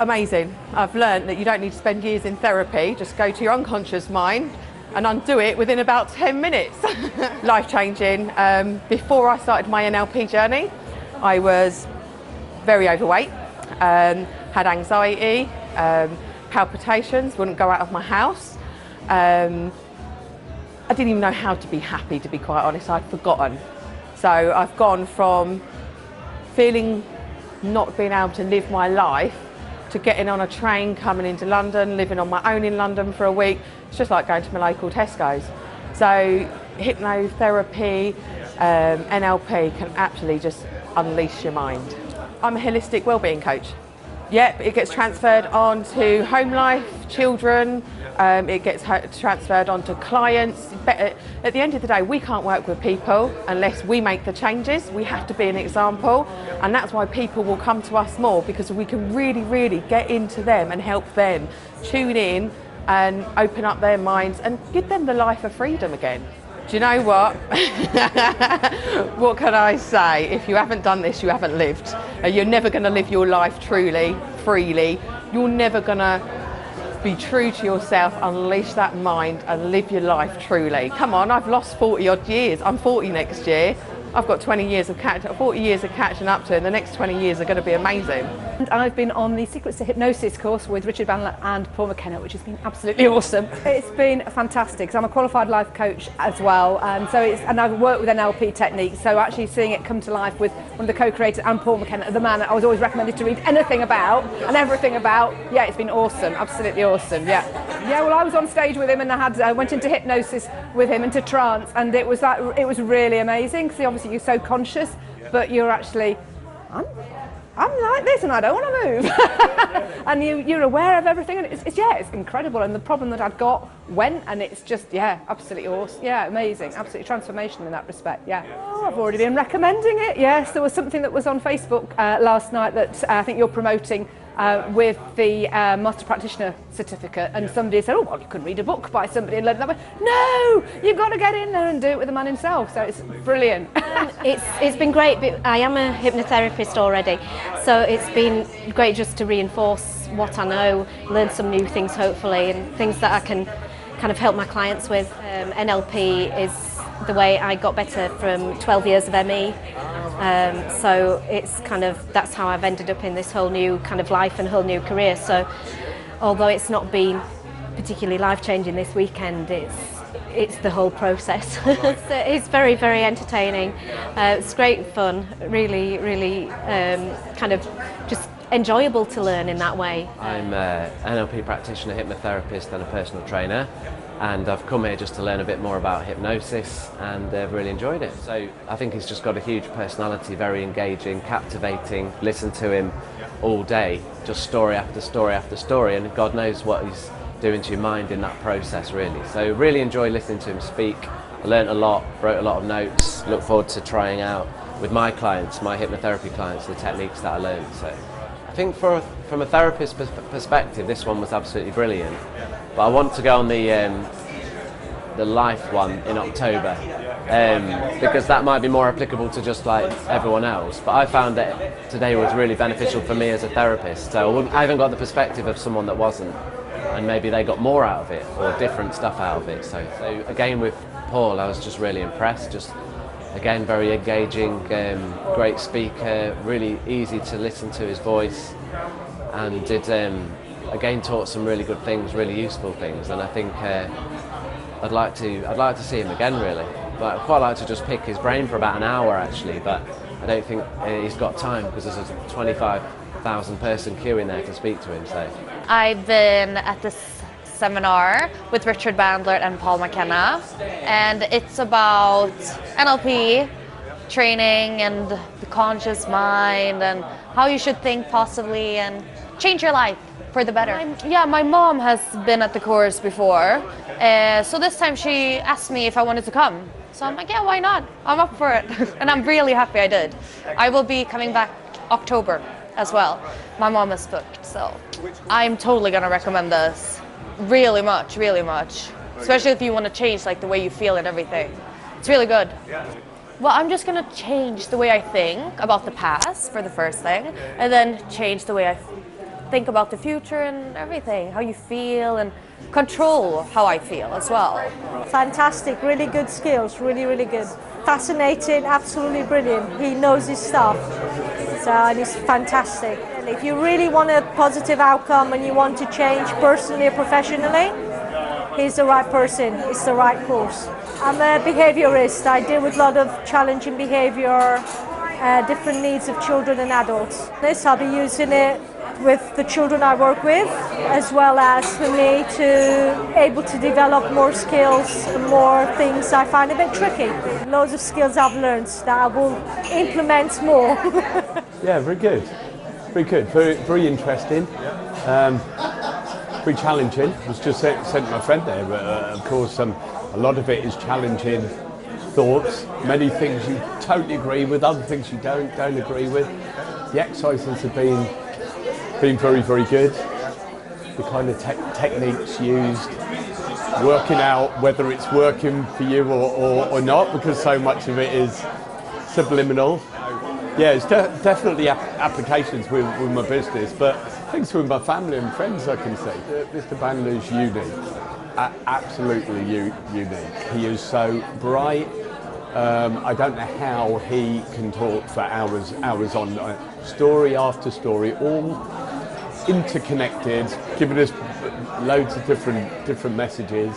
Amazing. I've learned that you don't need to spend years in therapy, just go to your unconscious mind and undo it within about 10 minutes. Life-changing. Before I started my NLP journey, I was very overweight, had anxiety, palpitations, wouldn't go out of my house. I didn't even know how to be happy, to be quite honest. I'd forgotten. So I've gone from feeling not being able to live my life to getting on a train, coming into London, living on my own in London for a week. It's just like going to my local Tesco's. So hypnotherapy, NLP can absolutely just unleash your mind. I'm a holistic wellbeing coach. Yep, it gets transferred on to home life, children, it gets transferred on to clients. At the end of the day, we can't work with people unless we make the changes. We have to be an example, and that's why people will come to us more, because we can really, really get into them and help them tune in and open up their minds and give them the life of freedom again. Do you know what? What can I say? If you haven't done this, you haven't lived. You're never going to live your life truly, freely. You're never going to be true to yourself, unleash that mind and live your life truly. Come on, I've lost 40 odd years. I'm 40 next year. I've got 40 years of catching up to, and the next 20 years are going to be amazing. And I've been on the Secrets to Hypnosis course with Richard Bandler and Paul McKenna, which has been absolutely awesome. It's been fantastic. So I'm a qualified life coach as well, and I've worked with NLP techniques. So actually seeing it come to life with one of the co-creators and Paul McKenna, the man I was always recommended to read anything about and everything about. Yeah, it's been awesome, absolutely awesome. Yeah. Well, I was on stage with him, and I went into hypnosis with him, into trance, and it was really amazing. Because obviously you're so conscious, but you're actually, I'm like this and I don't want to move. And you're aware of everything, and it's incredible. And the problem that I'd got went, and it's just, absolutely awesome. Yeah, amazing, absolutely transformational in that respect. Yeah. Oh, I've already been recommending it. Yes, there was something that was on Facebook last night that I think you're promoting with the Master Practitioner certificate, and somebody said, oh, well, you could read a book by somebody and learn it that way. No, you've got to get in there and do it with the man himself, so it's brilliant. It's been great, but I am a hypnotherapist already, so it's been great just to reinforce what I know, learn some new things hopefully, and things that I can kind of help my clients with. NLP is the way I got better from 12 years of ME. So it's that's how I've ended up in this whole new kind of life and whole new career. So although it's not been particularly life-changing this weekend, it's the whole process. It's very, very entertaining. It's great fun, really, really kind of just enjoyable to learn in that way. I'm an NLP practitioner, hypnotherapist and a personal trainer. And I've come here just to learn a bit more about hypnosis, and I've really enjoyed it. So I think he's just got a huge personality, very engaging, captivating. Listen to him all day, just story after story after story, and God knows what he's doing to your mind in that process, really. So really enjoy listening to him speak. I learnt a lot, wrote a lot of notes, look forward to trying out with my clients, my hypnotherapy clients, the techniques that I learned. So I think from a therapist perspective, this one was absolutely brilliant. But I want to go on the life one in October, because that might be more applicable to just like everyone else. But I found that today was really beneficial for me as a therapist. So I haven't got the perspective of someone that wasn't, and maybe they got more out of it or different stuff out of it. So again with Paul, I was just really impressed. Just again, very engaging, great speaker, really easy to listen to his voice, and did again taught some really good things, really useful things. And I think I'd like to see him again, really. But I'd quite like to just pick his brain for about an hour actually, but I don't think he's got time because there's a 25,000 person queue in there to speak to him. So I've been at this seminar with Richard Bandler and Paul McKenna, and it's about NLP training and the conscious mind and how you should think positively and change your life for the better. My mom has been at the course before, so this time she asked me if I wanted to come. So I'm like, yeah, why not? I'm up for it. And I'm really happy I did. I will be coming back October as well. My mom is booked, so I'm totally gonna recommend this. Really much, really much. Especially if you want to change like the way you feel and everything. It's really good. Well, I'm just gonna change the way I think about the past for the first thing, and then change the way I think about the future and everything, how you feel, and control how I feel as well. Fantastic, really good skills, really good. Fascinating, absolutely brilliant. He knows his stuff, so and he's fantastic. And if you really want a positive outcome and you want to change personally or professionally, he's the right person, it's the right course. I'm a behaviourist. I deal with a lot of challenging behaviour, different needs of children and adults. I'll be using it with the children I work with, as well as for me to able to develop more skills and more things I find a bit tricky. Loads of skills I've learned that I will implement more. Yeah, very good. Very good. Very interesting. Very challenging. I was just sent my friend there, but of course a lot of it is challenging thoughts. Many things you totally agree with, other things you don't agree with. The exercises have been very good. The kind of techniques used, working out whether it's working for you or not, because so much of it is subliminal. Yeah, it's definitely applications with my business, but things with my family and friends I can see. Mr. Bandler's unique, absolutely unique. He is so bright. I don't know how he can talk for hours on story after story, all interconnected, giving us loads of different messages,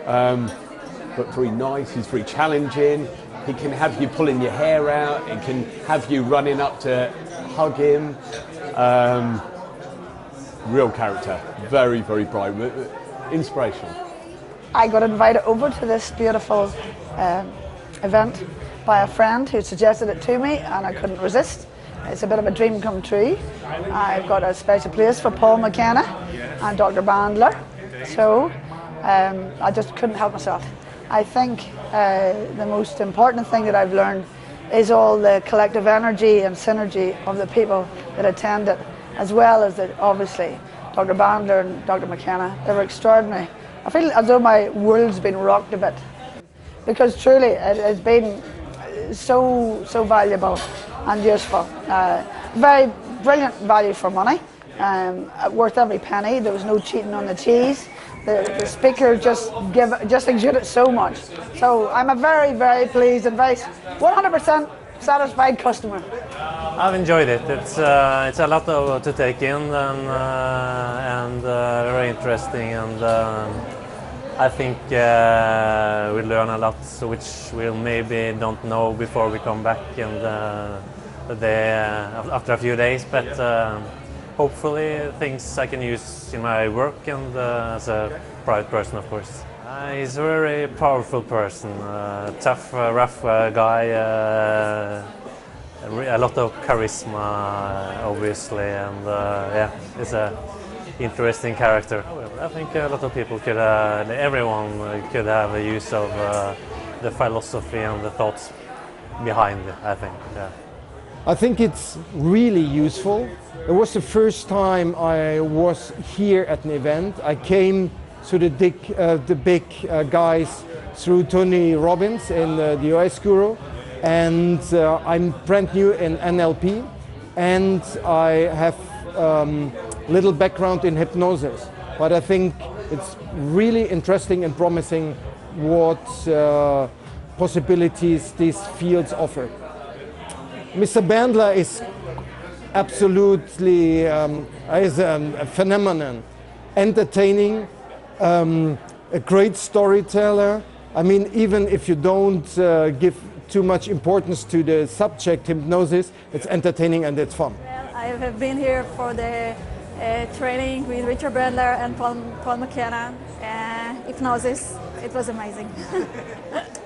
but very nice. He's very challenging. He can have you pulling your hair out. He can have you running up to hug him. Real character, very bright, inspirational. I got invited over to this beautiful event by a friend who suggested it to me, and I couldn't resist. It's a bit of a dream come true. I've got a special place for Paul McKenna and Dr. Bandler, so I just couldn't help myself. I think the most important thing that I've learned is all the collective energy and synergy of the people that attended, as well as obviously Dr. Bandler and Dr. McKenna. They were extraordinary. I feel as though my world's been rocked a bit, because truly it has been so valuable and useful. Very brilliant value for money, worth every penny. There was no cheating on the cheese. The speaker just exuded so much. So I'm a very pleased and very 100% satisfied customer. I've enjoyed it. It's a lot to take in and very interesting, and I think we learn a lot which we'll maybe don't know before we come back after a few days, but hopefully things I can use in my work and as a private person, of course. He's a very powerful person, tough, rough guy, a lot of charisma, obviously, and yeah, he's an interesting character. I think a lot of people everyone could have a use of the philosophy and the thoughts behind it, I think. Yeah. I think it's really useful. It was the first time I was here at an event. I came to the big guys through Tony Robbins in the US Guru, and I'm brand new in NLP, and I have little background in hypnosis, but I think it's really interesting and promising what possibilities these fields offer. Mr. Bandler is absolutely is a phenomenon, entertaining, a great storyteller. I mean, even if you don't give too much importance to the subject hypnosis, it's entertaining and it's fun. Well, I have been here for the training with Richard Bandler and Paul McKenna. Hypnosis, it was amazing.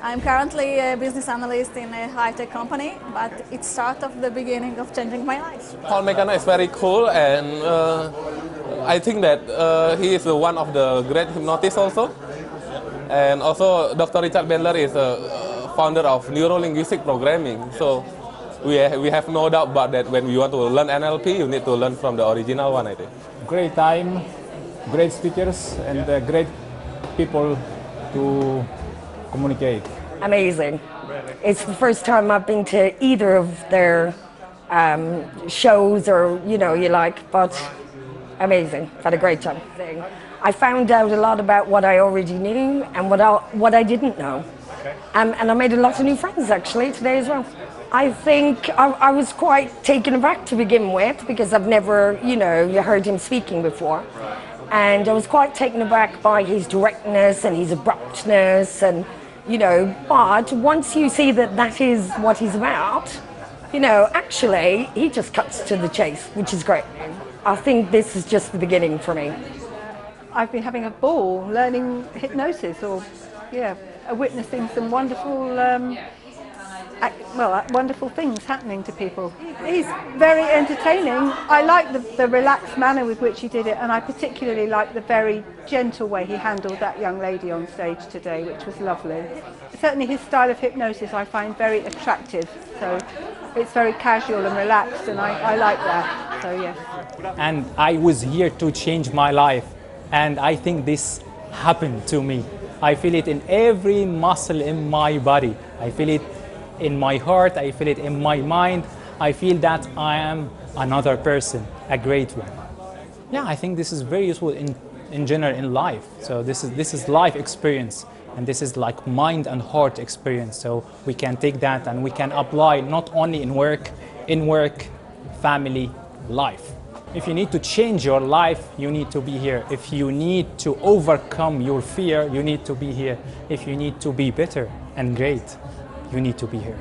I'm currently a business analyst in a high-tech company, but it started the beginning of changing my life. Paul McKenna is very cool, and I think that he is one of the great hypnotists also. And also Dr. Richard Bandler is a founder of neuro-linguistic programming. So we have no doubt about that. When you want to learn NLP, you need to learn from the original one, I think. Great time, great speakers, and great people to communicate. Amazing. It's the first time I've been to either of their shows, or you like, but amazing. I've had a great time. I found out a lot about what I already knew and what I didn't know. And I made a lot of new friends actually today as well. I think I was quite taken aback to begin with because I've never, you know, heard him speaking before. And I was quite taken aback by his directness and his abruptness and, you know, but once you see that that is what he's about, you know, actually he just cuts to the chase, which is great. I think this is just the beginning for me. I've been having a ball learning hypnosis, or witnessing some wonderful wonderful things happening to people. He's very entertaining. I like the relaxed manner with which he did it, and I particularly like the very gentle way he handled that young lady on stage today, which was lovely. Certainly his style of hypnosis I find very attractive, so it's very casual and relaxed, and I like that, so yes. And I was here to change my life, and I think this happened to me. I feel it in every muscle in my body. I feel it in my heart, I feel it in my mind. I feel that I am another person, a great one. Yeah, I think this is very useful in general in life. So this is life experience, and this is like mind and heart experience. So we can take that and we can apply not only in work, family, life. If you need to change your life, you need to be here. If you need to overcome your fear, you need to be here. If you need to be better and great, you need to be here.